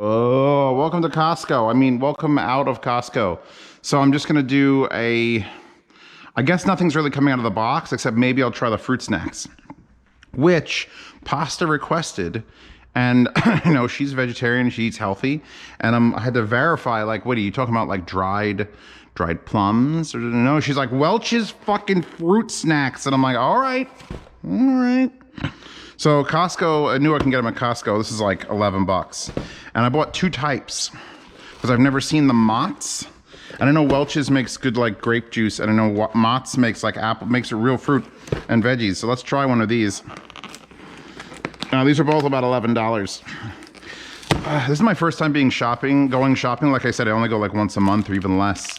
Oh, welcome to Costco. I mean, welcome out of Costco. So I'm just gonna do I guess nothing's really coming out of the box, except maybe I'll try the fruit snacks, which Pasta requested. And you know, she's vegetarian, she eats healthy. And I had to verify, like, what are you talking about? Like dried plums? Or no, she's like, Welch's fucking fruit snacks. And I'm like, all right. So Costco, I knew I can get them at Costco. This is like 11 bucks. And I bought two types because I've never seen the Mott's. And I know Welch's makes good like grape juice. And I know what Mott's makes like apple, makes it real fruit and veggies. So let's try one of these. These are both about $11. This is my first time going shopping. Like I said, I only go like once a month or even less.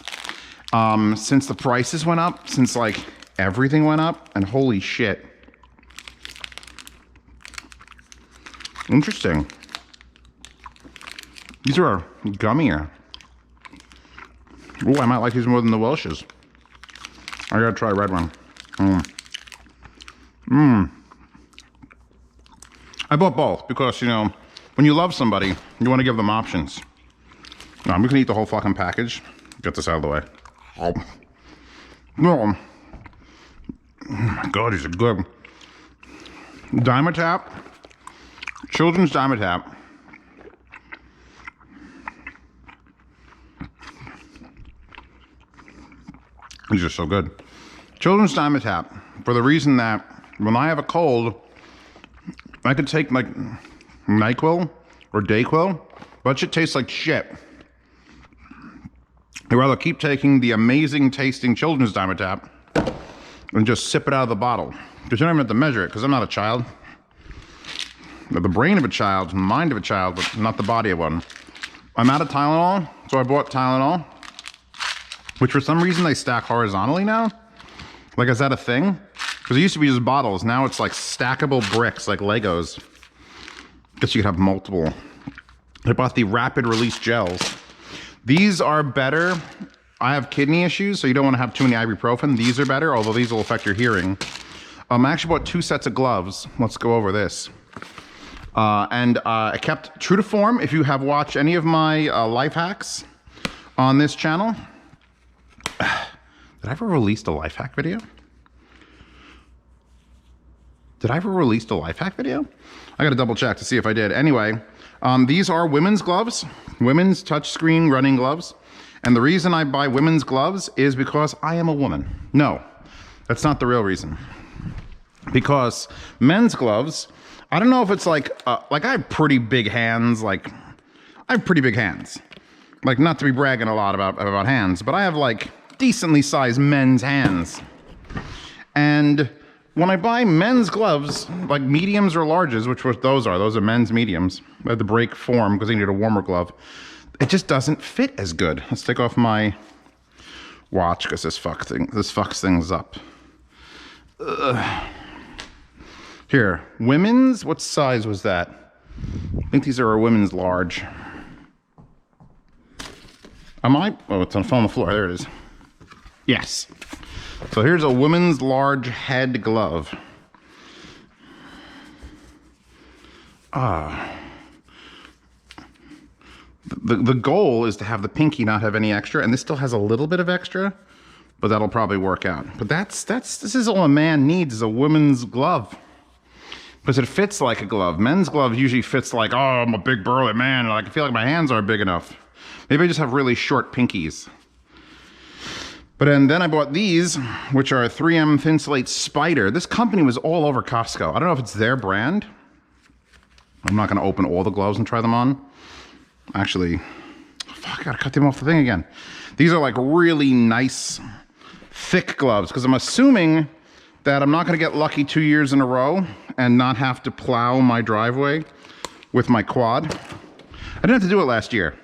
Since the prices went up, since like everything went up, and holy shit. Interesting. These are gummier. Oh, I might like these more than the Welch's. I gotta try a red one. I bought both because, you know, when you love somebody, you want to give them options. No, I'm just gonna eat the whole fucking package. Get this out of the way. Oh my God, these are good. Dimetapp. Children's Dimetapp. These are so good. Children's Dimetapp, for the reason that when I have a cold, I could take like NyQuil or Dayquil, but shit tastes like shit. I'd rather keep taking the amazing tasting Children's Dimetapp and just sip it out of the bottle. Because you don't even have to measure it, because I'm not a child. The brain of a child, the mind of a child, but not the body of one. I'm out of Tylenol, so I bought Tylenol, which for some reason they stack horizontally now. Like, is that a thing? Because it used to be just bottles. Now it's like stackable bricks, like Legos. Guess you could have multiple. I bought the rapid release gels. These are better. I have kidney issues, so you don't want to have too many ibuprofen. These are better, although these will affect your hearing. I actually bought 2 sets of gloves. Let's go over this. I kept true to form. If you have watched any of my life hacks on this channel, did I ever release a life hack video? I gotta double check to see if I did. Anyway, these are women's gloves, women's touchscreen running gloves. And the reason I buy women's gloves is because I am a woman. No, that's not the real reason. Because men's gloves, I don't know if it's like I have pretty big hands, like not to be bragging a lot about hands, but I have like decently sized men's hands. And when I buy men's gloves, like mediums or larges, which what those are men's mediums. I had to break form because I needed a warmer glove. It just doesn't fit as good. Let's take off my watch because this fucks things up. Here, women's, what size was that? I think these are a women's large. Oh, it's on the floor, there it is. Yes. So here's a women's large head glove. The goal is to have the pinky not have any extra, and this still has a little bit of extra, but that'll probably work out. But this is all a man needs, is a women's glove. Because it fits like a glove. Men's glove usually fits like, oh, I'm a big burly man. Like, I feel like my hands aren't big enough. Maybe I just have really short pinkies. But then I bought these, which are 3M Thin Slate Spider. This company was all over Costco. I don't know if it's their brand. I'm not gonna open all the gloves and try them on. Actually, fuck, I gotta cut them off the thing again. These are like really nice, thick gloves, because I'm assuming that I'm not gonna get lucky 2 years in a row and not have to plow my driveway with my quad. I didn't have to do it last year.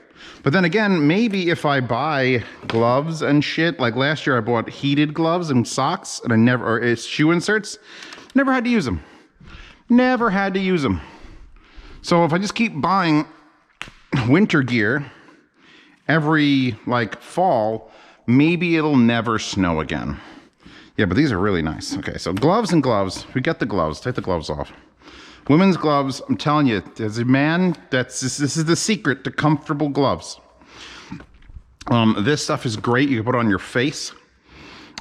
But then again, maybe if I buy gloves and shit, like last year I bought heated gloves and socks, and or shoe inserts, never had to use them. Never had to use them. So if I just keep buying winter gear every like fall, maybe it'll never snow again. Yeah, but these are really nice. Okay, so gloves and gloves. We get the gloves. Take the gloves off. Women's gloves, I'm telling you, as a man, this is the secret to comfortable gloves. This stuff is great. You can put it on your face.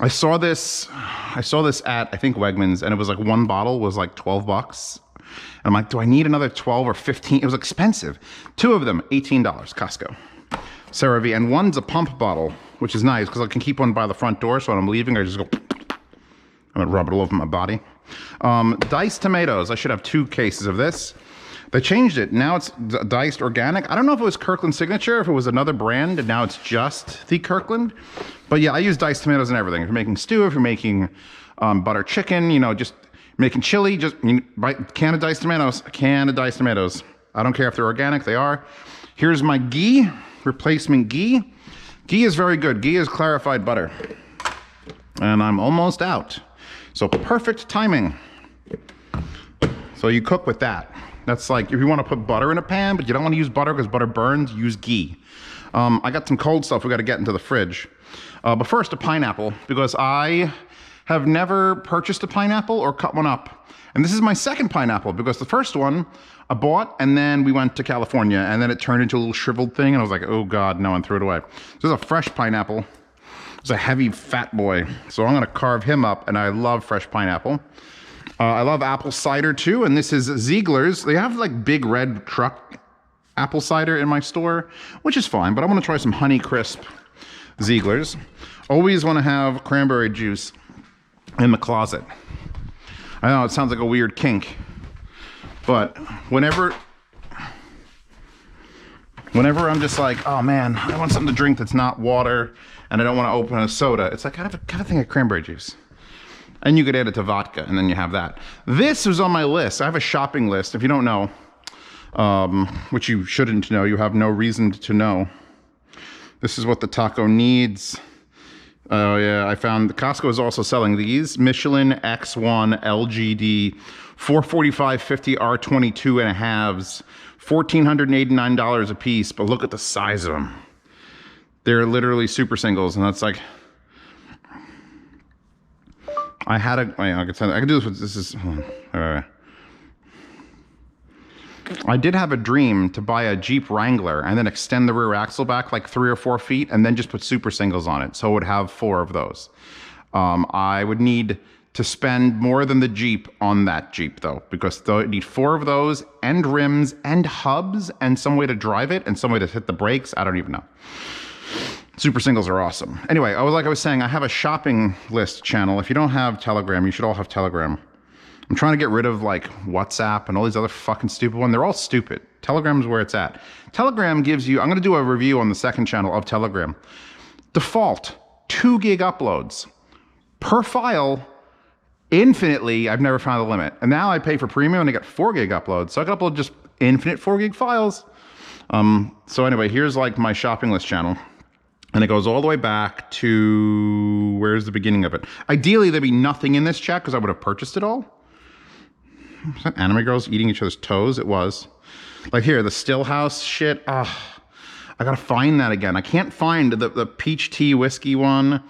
I saw this at, I think, Wegmans, and it was like one bottle was like $12. And I'm like, do I need another 12 or 15? It was expensive. 2 of them, $18, Costco. CeraVe, and one's a pump bottle, which is nice because I can keep one by the front door, so when I'm leaving, I just go, I'm gonna rub it all over my body. Diced tomatoes, I should have 2 cases of this. They changed it, now it's diced organic. I don't know if it was Kirkland Signature, if it was another brand, and now it's just the Kirkland. But yeah, I use diced tomatoes in everything. If you're making stew, if you're making butter chicken, you know, just making chili, just buy a can of diced tomatoes, a can of diced tomatoes. I don't care if they're organic, they are. Here's my ghee, replacement ghee. Ghee is very good. Ghee is clarified butter. And I'm almost out. So perfect timing. So you cook with that. That's like, if you want to put butter in a pan, but you don't want to use butter because butter burns, use ghee. I got some cold stuff we got to get into the fridge. But first, a pineapple, because I have never purchased a pineapple or cut one up. And this is my second pineapple, because the first one I bought, and then we went to California, and then it turned into a little shriveled thing, and I was like, oh God, no, and threw it away. So this is a fresh pineapple. It's a heavy fat boy. So I'm gonna carve him up, and I love fresh pineapple. I love apple cider too, and this is Ziegler's. They have like big red truck apple cider in my store, which is fine, but I want to try some Honey Crisp Ziegler's. Always want to have cranberry juice in the closet. I know it sounds like a weird kink, but whenever I'm just like, oh man, I want something to drink that's not water, and I don't want to open a soda, it's like, I gotta think of cranberry juice. And you could add it to vodka, and then you have that. This was on my list. I have a shopping list. If you don't know, which you shouldn't know, you have no reason to know. This is what the taco needs. Oh yeah, I found the Costco is also selling these. Michelin X1 LGD 445/50 R22 and a halves, $1,489 a piece, but look at the size of them. They're literally super singles, and that's like, I could do this with, this is, I did have a dream to buy a Jeep Wrangler and then extend the rear axle back like 3 or 4 feet and then just put super singles on it. So it would have 4 of those. I would need to spend more than the Jeep on that Jeep though, because I need 4 of those and rims and hubs and some way to drive it and some way to hit the brakes. I don't even know. Super singles are awesome. Anyway, like I was saying, I have a shopping list channel. If you don't have Telegram, you should all have Telegram. I'm trying to get rid of like WhatsApp and all these other fucking stupid ones. They're all stupid. Telegram's where it's at. Telegram gives you, I'm gonna do a review on the second channel of Telegram. Default, 2 gig uploads per file, infinitely. I've never found a limit. And now I pay for premium and I get 4 gig uploads. So I can upload just infinite 4 gig files. So anyway, here's like my shopping list channel. And it goes all the way back to, where's the beginning of it? Ideally, there'd be nothing in this chat because I would have purchased it all. Was that anime girls eating each other's toes? It was. Like here, the Stillhouse shit. I gotta find that again. I can't find the peach tea whiskey one.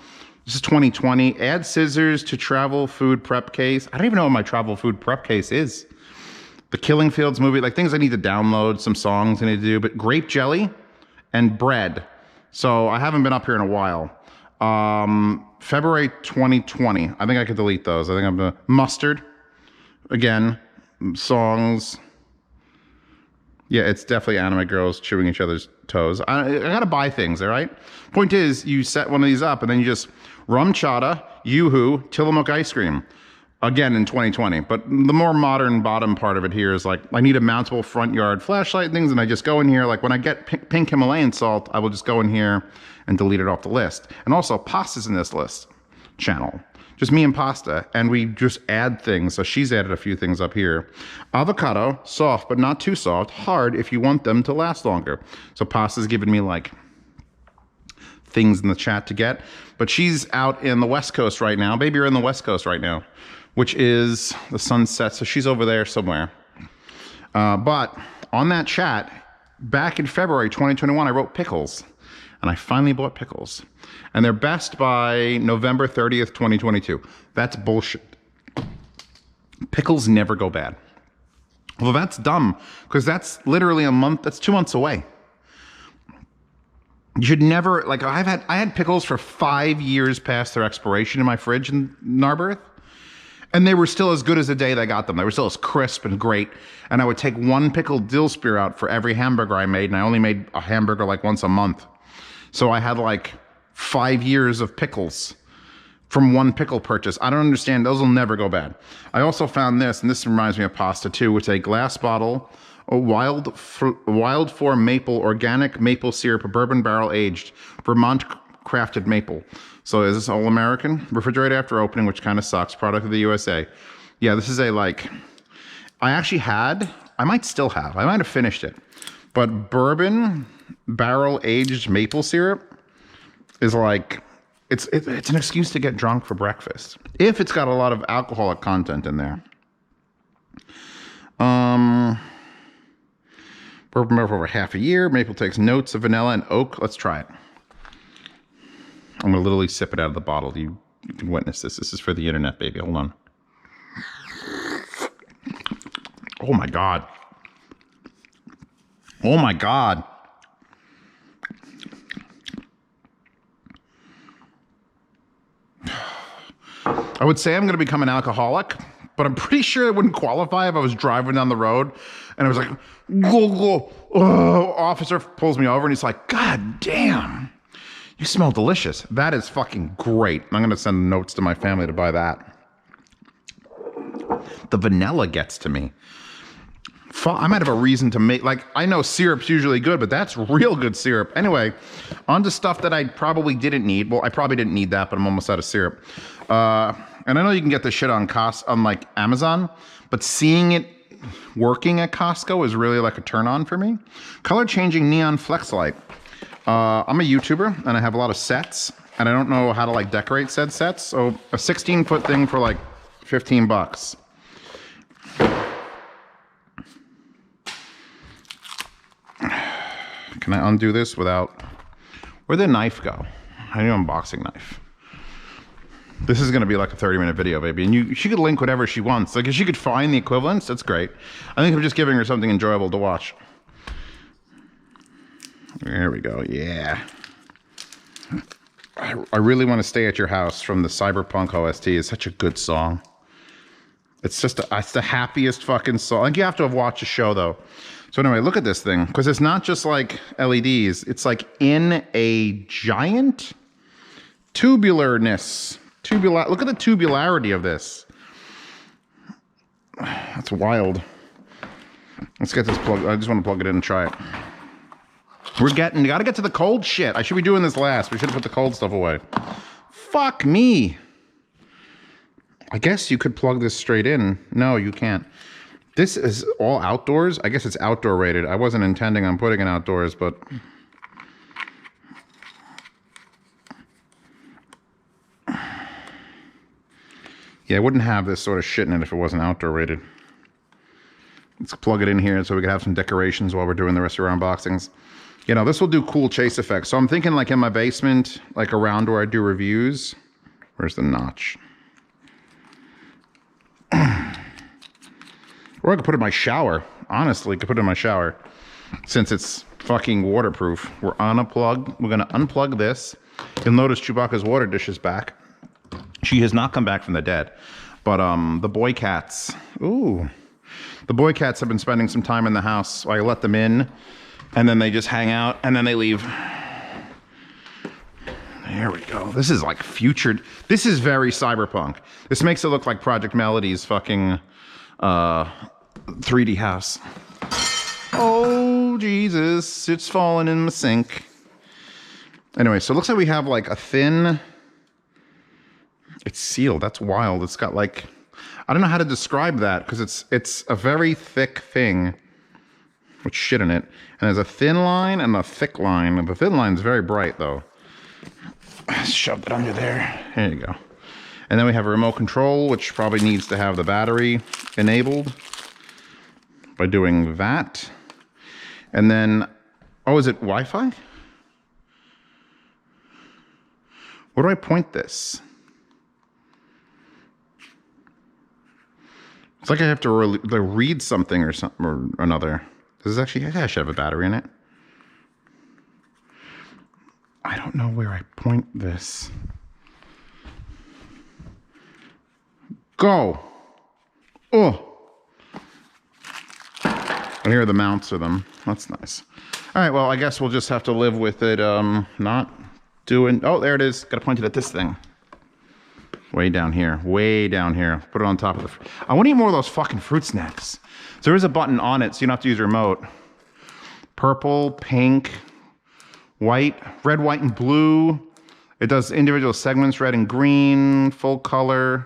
This is 2020. Add scissors to travel food prep case. I don't even know what my travel food prep case is. The Killing Fields movie, like things I need to download, some songs I need to do, but grape jelly and bread. So I haven't been up here in a while. February 2020. I think I could delete those. I think I'm the mustard. Again, songs. Yeah, it's definitely anime girls chewing each other's toes. I gotta buy things, all right? Point is, you set one of these up and then you just rum chata, Yoo-hoo, Tillamook ice cream. Again in 2020. But the more modern bottom part of it here is like, I need a mountable front yard flashlight and things, and I just go in here, like when I get pink Himalayan salt, I will just go in here and delete it off the list. And also, pasta's in this list channel. Just me and pasta, and we just add things. So she's added a few things up here. Avocado, soft, but not too soft. Hard if you want them to last longer. So pasta's given me like things in the chat to get. But she's out in the West Coast right now. Baby, you're in the West Coast right now, which is the sunset. So she's over there somewhere. But on that chat, back in February 2021, I wrote pickles. And I finally bought pickles. And they're best by November 30th, 2022. That's bullshit. Pickles never go bad. Well, that's dumb, because that's literally a month. That's 2 months away. You should never, like, I had pickles for 5 years past their expiration in my fridge in Narberth, and they were still as good as the day they got them. They were still as crisp and great. And I would take one pickled dill spear out for every hamburger I made, and I only made a hamburger like once a month. So I had like 5 years of pickles from one pickle purchase. I don't understand. Those will never go bad. I also found this, and this reminds me of pasta too. It's a glass bottle, a wild for maple, organic maple syrup, bourbon barrel aged, Vermont crafted maple. So is this all American? Refrigerated after opening, which kind of sucks. Product of the USA. Yeah, this is a like, I might still have. I might have finished it. But bourbon barrel aged maple syrup is like, it's an excuse to get drunk for breakfast if it's got a lot of alcoholic content in there. Bourbon barrel for over half a year. Maple takes notes of vanilla and oak. Let's try it. I'm gonna literally sip it out of the bottle. You can witness this. This is for the internet, baby. Hold on. Oh my God. Oh my God. I would say I'm going to become an alcoholic, but I'm pretty sure it wouldn't qualify if I was driving down the road and I was like, go. Oh, officer pulls me over and he's like, God damn, you smell delicious. That is fucking great. I'm going to send notes to my family to buy that. The vanilla gets to me. I might have a reason to make, like, I know syrup's usually good, but that's real good syrup. Anyway, on to stuff that I probably didn't need. Well, I probably didn't need that, but I'm almost out of syrup. And I know you can get this shit on like Amazon, but seeing it working at Costco is really like a turn on for me. Color changing neon flex light. I'm a YouTuber and I have a lot of sets and I don't know how to like decorate said sets. So a 16-foot thing for like 15 bucks. Can I undo this without, where'd the knife go? I need an unboxing knife. This is gonna be like a 30-minute video, baby. And she could link whatever she wants. Like if she could find the equivalents, that's great. I think I'm just giving her something enjoyable to watch. There we go, yeah. I really want to stay at your house from the Cyberpunk OST. It's such a good song. It's just, it's the happiest fucking song. Like you have to have watched the show though. So anyway, look at this thing. Because it's not just like LEDs. It's like in a giant tubularness. Look at the tubularity of this. That's wild. Let's get this plug. I just want to plug it in and try it. You gotta get to the cold shit. I should be doing this last. We should have put the cold stuff away. Fuck me. I guess you could plug this straight in. No, you can't. This is all outdoors. I guess it's outdoor rated. I wasn't intending on putting it outdoors, but... yeah, I wouldn't have this sort of shit in it if it wasn't outdoor rated. Let's plug it in here so we can have some decorations while we're doing the rest of our unboxings. You know, this will do cool chase effects. So I'm thinking like in my basement, like around where I do reviews. Where's the notch? Or I could put it in my shower. Honestly, I could put it in my shower. Since it's fucking waterproof. We're gonna unplug this. You'll notice Chewbacca's water dish is back. She has not come back from the dead. But the boy cats. Ooh. The boy cats have been spending some time in the house. So I let them in. And then they just hang out. And then they leave. There we go. This is like futured. This is very cyberpunk. This makes it look like Project Melody's fucking 3D house. Oh, Jesus. It's falling in the sink. Anyway, so it looks like we have like a thin... it's sealed. That's wild. It's got like... I don't know how to describe that because it's a very thick thing with shit in it. And there's a thin line and a thick line. And the thin line is very bright though. Shove it under there. There you go. And then we have a remote control, which probably needs to have the battery enabled by doing that. And then, oh, is it Wi-Fi? Where do I point this? It's like I have to read something or something or another. This is actually, I should have a battery in it. I don't know where I point this. Go. Oh. And here are the mounts of them. That's nice. All right, well, I guess we'll just have to live with it not doing... Oh, there it is. Got to point it at this thing. Way down here. Way down here. Put it on top of the... I want to eat more of those fucking fruit snacks. So there is a button on it, so you don't have to use your remote. Purple, pink, white, red, white, and blue. It does individual segments, red and green, full color.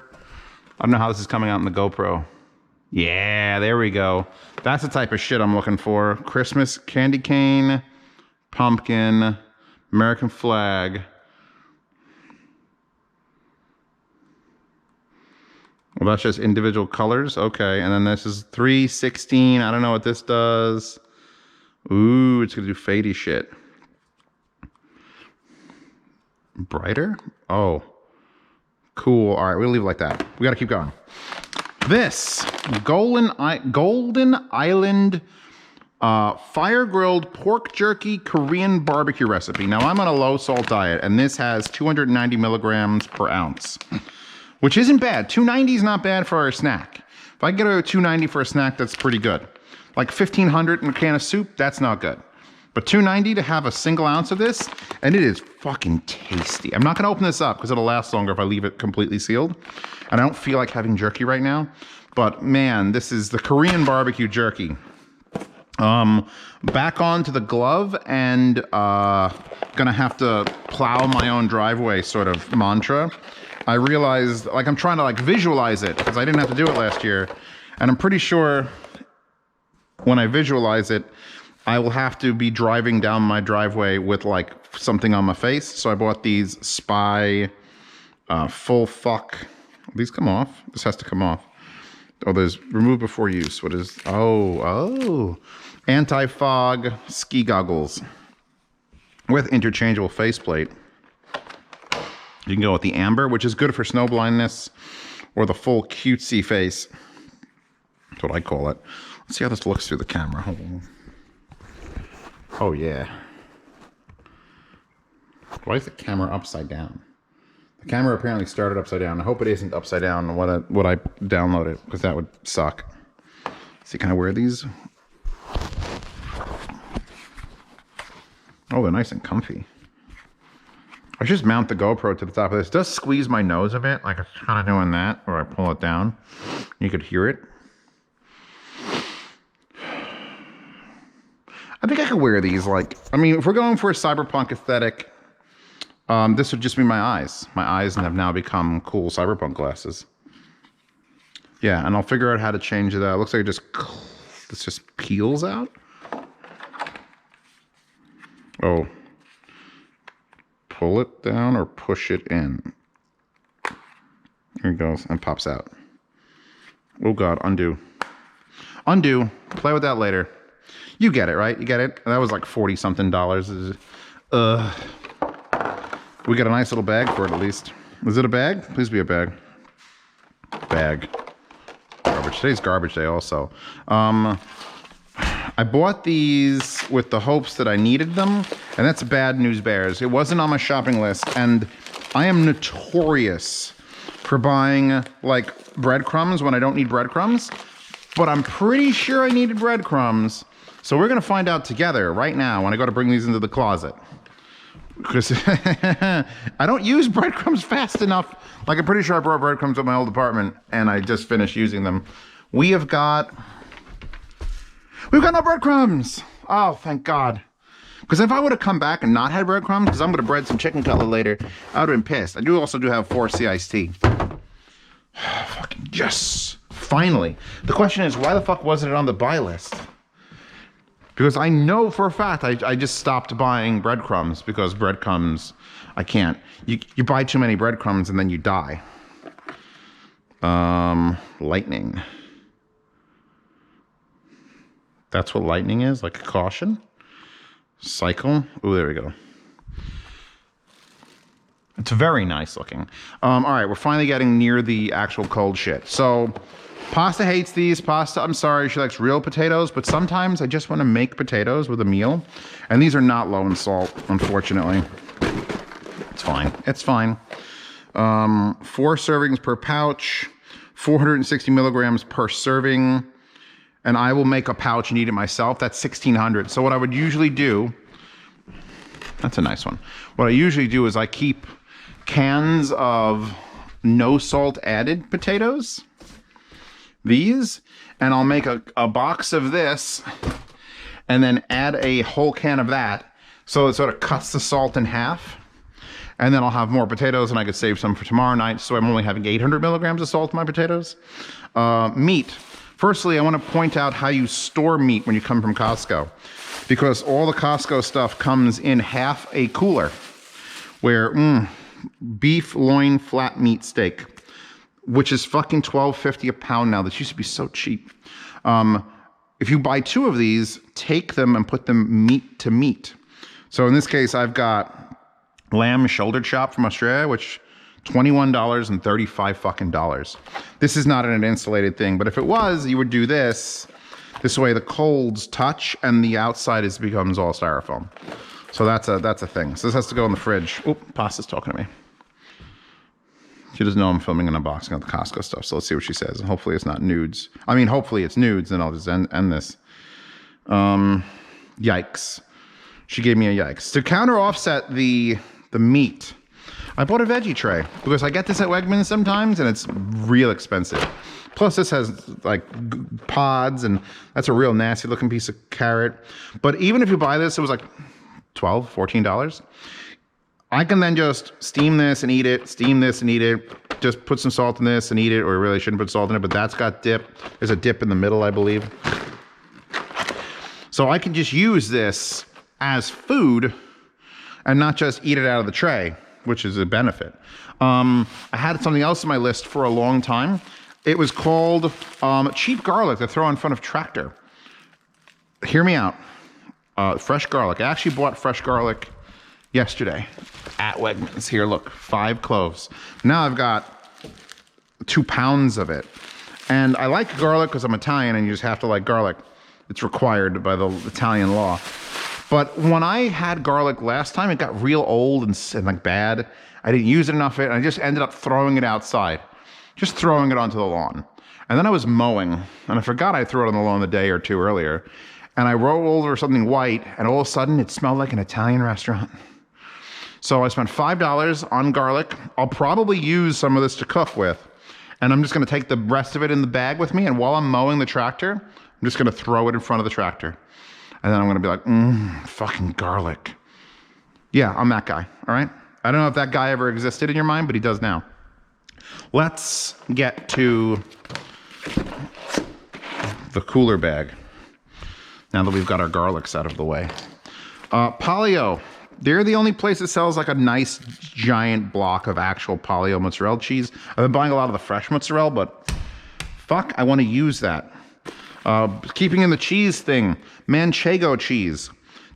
I don't know how this is coming out in the GoPro. Yeah, there we go. That's the type of shit I'm looking for. Christmas candy cane, pumpkin, American flag. Well, that's just individual colors. Okay, and then this is 316. I don't know what this does. Ooh, it's gonna do fadey shit. Brighter? Oh, cool. All right, we'll leave it like that. We gotta keep going. This Golden Island fire grilled pork jerky Korean barbecue recipe. Now I'm on a low salt diet, and this has 290 milligrams per ounce, which isn't bad. 290 is not bad for a snack. If I get a 290 for a snack, that's pretty good. Like 1,500 in a can of soup, that's not good. But 290 to have a single ounce of this, and it is fucking tasty. I'm not gonna open this up because it'll last longer if I leave it completely sealed. And I don't feel like having jerky right now. But man, this is the Korean barbecue jerky. Back onto the glove and gonna have to plow my own driveway sort of mantra. I realized, like, I'm trying to like visualize it because I didn't have to do it last year. And I'm pretty sure when I visualize it, I will have to be driving down my driveway with like something on my face. So I bought these Spy full fuck. These come off. This has to come off. Oh, there's remove before use. What is, oh. Anti-fog ski goggles with interchangeable faceplate. You can go with the amber, which is good for snow blindness, or the full cutesy face. That's what I call it. Let's see how this looks through the camera. Hold on. Oh yeah. Why is the camera upside down? The camera apparently started upside down. I hope it isn't upside down when I download it, because that would suck. See, can I wear these? Oh, they're nice and comfy. I should just mount the GoPro to the top of this. It does squeeze my nose a bit, like it's kind of doing that, or I pull it down. You could hear it. I think I could wear these, like, I mean, if we're going for a cyberpunk aesthetic, this would just be my eyes. My eyes have now become cool cyberpunk glasses. Yeah, and I'll figure out how to change that. It looks like this just peels out. Oh. Pull it down or push it in. There it goes, and pops out. Oh God, undo. Undo, play with that later. You get it, right? You get it? That was like 40 something dollars. We got a nice little bag for it at least. Is it a bag? Please be a bag. Bag. Garbage. Today's garbage day also. I bought these with the hopes that I needed them, and that's bad news bears. It wasn't on my shopping list, and I am notorious for buying like breadcrumbs when I don't need breadcrumbs, but I'm pretty sure I needed breadcrumbs. So we're gonna find out together right now when I go to bring these into the closet. Because I don't use breadcrumbs fast enough. Like, I'm pretty sure I brought breadcrumbs at my old apartment and I just finished using them. We've got no breadcrumbs. Oh, thank God. Because if I would have come back and not had breadcrumbs, because I'm gonna bread some chicken cutlet later, I would have been pissed. I also do have 4C iced tea. Fucking yes. Finally. The question is, why the fuck wasn't it on the buy list? Because I know for a fact I just stopped buying breadcrumbs because breadcrumbs, I can't. You buy too many breadcrumbs and then you die. Lightning. That's what lightning is? Like a caution? Cycle? Ooh, there we go. It's very nice looking. All right, we're finally getting near the actual cold shit. So Pasta hates these. Pasta, I'm sorry, she likes real potatoes, but sometimes I just want to make potatoes with a meal. And these are not low in salt, unfortunately. It's fine. It's fine. 4 servings per pouch, 460 milligrams per serving. And I will make a pouch and eat it myself. That's 1,600. So what I would usually do, that's a nice one. What I usually do is I keep cans of no salt added potatoes, these, and I'll make a box of this and then add a whole can of that. So it sort of cuts the salt in half. And then I'll have more potatoes and I could save some for tomorrow night. So I'm only having 800 milligrams of salt in my potatoes. Meat. Firstly, I want to point out how you store meat when you come from Costco, because all the Costco stuff comes in half a cooler where beef loin flat meat steak, which is fucking $12.50 a pound now. This used to be so cheap. If you buy 2 of these, take them and put them meat to meat. So in this case, I've got lamb shoulder chop from Australia, which $21.35 fucking dollars. This is not an insulated thing, but if it was, you would do this. This way the colds touch and the outside becomes all styrofoam. So that's a thing. So this has to go in the fridge. Oop, Pasta's talking to me. She doesn't know I'm filming an unboxing of the Costco stuff, so let's see what she says. Hopefully it's not nudes. I mean, hopefully it's nudes, and I'll just end this. Yikes. She gave me a yikes. To counter offset the meat, I bought a veggie tray because I get this at Wegmans sometimes and it's real expensive. Plus this has like pods, and that's a real nasty looking piece of carrot. But even if you buy this, it was like $12, $14. I can then just steam this and eat it, steam this and eat it, just put some salt in this and eat it, or I really shouldn't put salt in it, but that's got dip. There's a dip in the middle, I believe. So I can just use this as food and not just eat it out of the tray, which is a benefit. I had something else on my list for a long time. It was called cheap garlic to throw in front of tractor. Hear me out. Fresh garlic. I actually bought fresh garlic yesterday at Wegmans. Here, look, 5 cloves. Now I've got 2 pounds of it. And I like garlic because I'm Italian and you just have to like garlic. It's required by the Italian law. But when I had garlic last time, it got real old and like bad. I didn't use enough of it, and I just ended up throwing it outside. Just throwing it onto the lawn. And then I was mowing, and I forgot I threw it on the lawn the day or 2 earlier. And I rolled over something white, and all of a sudden it smelled like an Italian restaurant. So I spent $5 on garlic. I'll probably use some of this to cook with. And I'm just gonna take the rest of it in the bag with me, and while I'm mowing the tractor, I'm just gonna throw it in front of the tractor. And then I'm gonna be like, fucking garlic. Yeah, I'm that guy, all right? I don't know if that guy ever existed in your mind, but he does now. Let's get to the cooler bag, now that we've got our garlics out of the way. Polio, they're the only place that sells like a nice giant block of actual Polio mozzarella cheese. I've been buying a lot of the fresh mozzarella, but fuck, I wanna use that. Keeping in the cheese thing, Manchego cheese.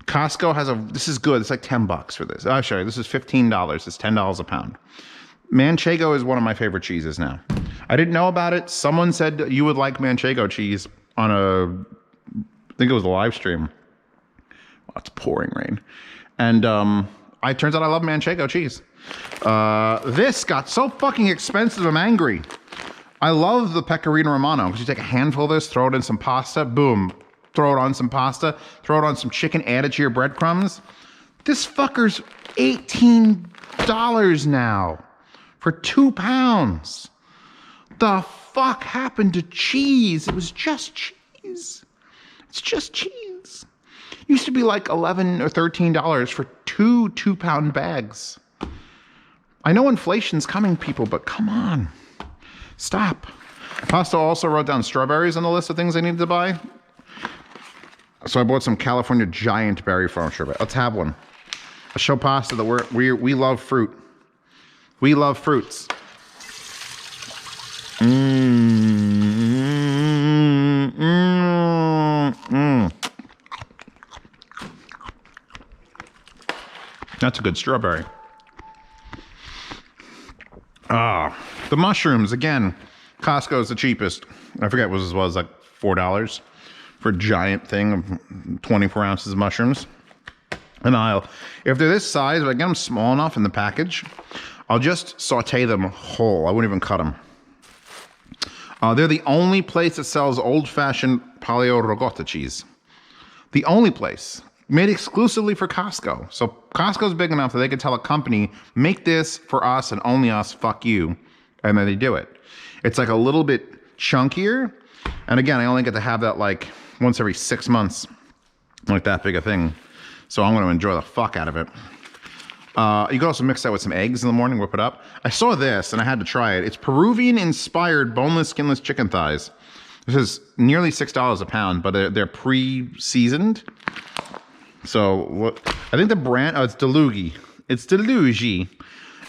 Costco has this is good, it's like 10 bucks for this. Oh, sorry, this is $15, it's $10 a pound. Manchego is one of my favorite cheeses now. I didn't know about it. Someone said you would like Manchego cheese on I think it was a live stream. Oh, it's pouring rain. And it turns out I love Manchego cheese. This got so fucking expensive, I'm angry. I love the Pecorino Romano, because you take a handful of this, throw it in some pasta, boom. Throw it on some pasta, throw it on some chicken, add it to your breadcrumbs. This fucker's $18 now for 2 pounds. The fuck happened to cheese? It was just cheese. It's just cheese. It used to be like $11 or $13 for 2 2-pound bags. I know inflation's coming, people, but come on. Stop. Pasta also wrote down strawberries on the list of things I needed to buy. So I bought some California giant berry farm strawberry. Let's have one. Let's show Pasta that we love fruit. We love fruits. That's a good strawberry. The mushrooms, again, Costco is the cheapest. I forget what it was like $4 for a giant thing of 24 ounces of mushrooms. And if they're this size, if I get them small enough in the package, I'll just saute them whole. I wouldn't even cut them. They're the only place that sells old-fashioned paleo ricotta cheese. The only place. Made exclusively for Costco. So Costco's big enough that they can tell a company, make this for us and only us, fuck you. And then they do it. It's like a little bit chunkier. And again, I only get to have that like once every 6 months. Like that big a thing. So I'm going to enjoy the fuck out of it. You can also mix that with some eggs in the morning, whip it up. I saw this and I had to try it. It's Peruvian-inspired boneless, skinless chicken thighs. This is nearly $6 a pound, but they're pre-seasoned. So what? I think the brand, it's Delugi. It's Delugi.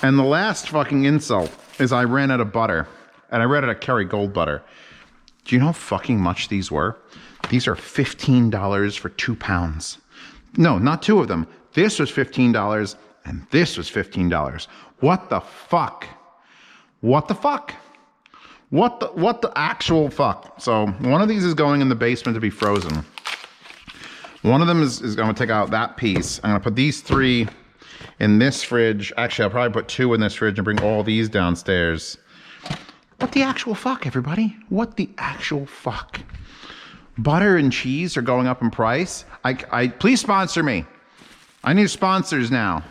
And the last fucking insult is I ran out of butter. And I ran out of Kerrygold butter. Do you know how fucking much these were? These are $15 for 2 pounds. No, not two of them. This was $15 and this was $15. What the fuck? What the fuck? What the actual fuck? So one of these is going in the basement to be frozen. One of them is I'm gonna take out that piece. I'm gonna put these 3 in this fridge. Actually, I'll probably put 2 in this fridge and bring all these downstairs. What the actual fuck, everybody? What the actual fuck? Butter and cheese are going up in price. Please sponsor me. I need sponsors now.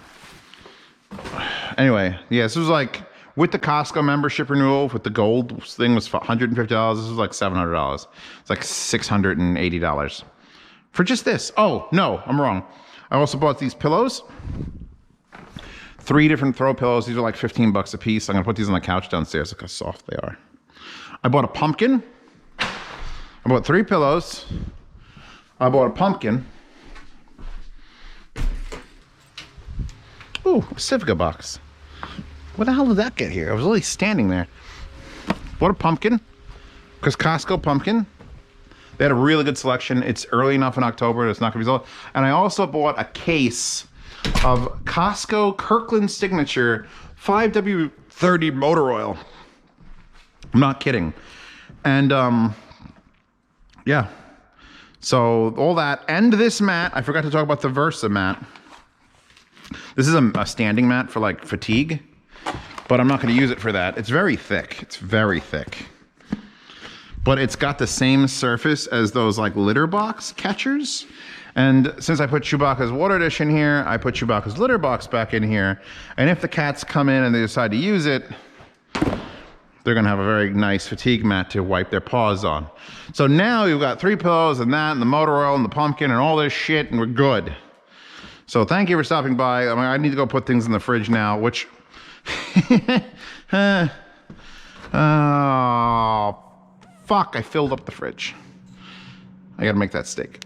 Anyway, yeah, this was like with the Costco membership renewal with the gold thing was $150. This was like $700. It's like $680 for just this. Oh no, I'm wrong. I also bought these pillows. 3 different throw pillows. These are like 15 bucks a piece. I'm gonna put these on the couch downstairs. Look how soft they are. I bought a pumpkin. I bought 3 pillows. I bought a pumpkin. Ooh, a Pacifica box. What the hell did that get here? I was literally standing there. Bought a pumpkin, because Costco pumpkin. They had a really good selection. It's early enough in October. It's not gonna be sold. And I also bought a case of Costco Kirkland Signature 5W30 motor oil. I'm not kidding. And yeah. So all that and this mat. I forgot to talk about the Versa mat. This is a standing mat for like fatigue, but I'm not going to use it for that. It's very thick. It's very thick. But it's got the same surface as those like litter box catchers. And since I put Chewbacca's water dish in here, I put Chewbacca's litter box back in here. And if the cats come in and they decide to use it, they're gonna have a very nice fatigue mat to wipe their paws on. So now you've got 3 pillows and that and the motor oil and the pumpkin and all this shit and we're good. So thank you for stopping by. I need to go put things in the fridge now, which, oh, fuck, I filled up the fridge. I gotta make that steak.